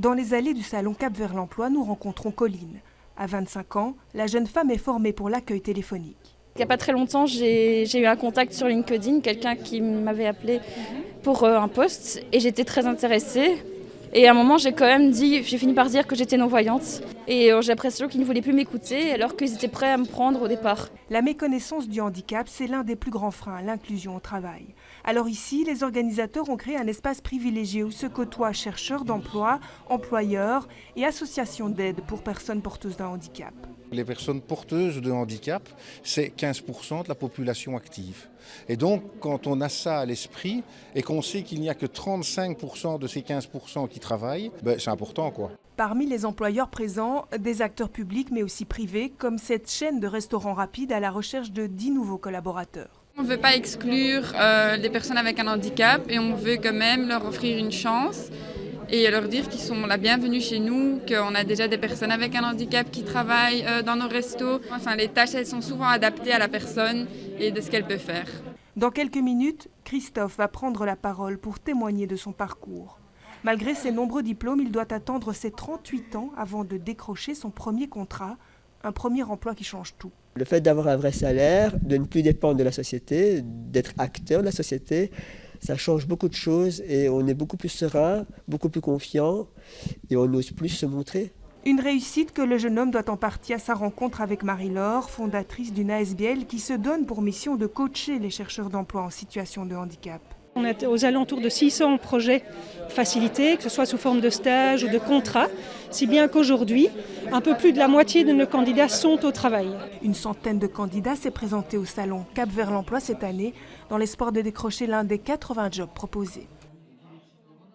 Dans les allées du salon Cap vers l'emploi, nous rencontrons Colline. À 25 ans, la jeune femme est formée pour l'accueil téléphonique. Il n'y a pas très longtemps, j'ai eu un contact sur LinkedIn, quelqu'un qui m'avait appelé pour un poste et j'étais très intéressée. Et à un moment, j'ai fini par dire que j'étais non-voyante et j'ai l'impression qu'ils ne voulaient plus m'écouter alors qu'ils étaient prêts à me prendre au départ. La méconnaissance du handicap, c'est l'un des plus grands freins à l'inclusion au travail. Alors ici, les organisateurs ont créé un espace privilégié où se côtoient chercheurs d'emploi, employeurs et associations d'aide pour personnes porteuses d'un handicap. Les personnes porteuses de handicap, c'est 15% de la population active. Et donc, quand on a ça à l'esprit et qu'on sait qu'il n'y a que 35% de ces 15% qui travaillent, c'est important, quoi. Parmi les employeurs présents, des acteurs publics mais aussi privés, comme cette chaîne de restaurants rapides à la recherche de 10 nouveaux collaborateurs. On ne veut pas exclure les personnes avec un handicap et on veut quand même leur offrir une chance et leur dire qu'ils sont la bienvenue chez nous, qu'on a déjà des personnes avec un handicap qui travaillent dans nos restos. Enfin, les tâches, elles sont souvent adaptées à la personne et de ce qu'elle peut faire. Dans quelques minutes, Christophe va prendre la parole pour témoigner de son parcours. Malgré ses nombreux diplômes, il doit attendre ses 38 ans avant de décrocher son premier contrat, un premier emploi qui change tout. Le fait d'avoir un vrai salaire, de ne plus dépendre de la société, d'être acteur de la société, ça change beaucoup de choses et on est beaucoup plus serein, beaucoup plus confiant et on ose plus se montrer. Une réussite que le jeune homme doit en partie à sa rencontre avec Marie-Laure, fondatrice d'une ASBL qui se donne pour mission de coacher les chercheurs d'emploi en situation de handicap. On est aux alentours de 600 projets facilités, que ce soit sous forme de stage ou de contrat, si bien qu'aujourd'hui, un peu plus de la moitié de nos candidats sont au travail. Une centaine de candidats s'est présenté au salon Cap vers l'emploi cette année, dans l'espoir de décrocher l'un des 80 jobs proposés.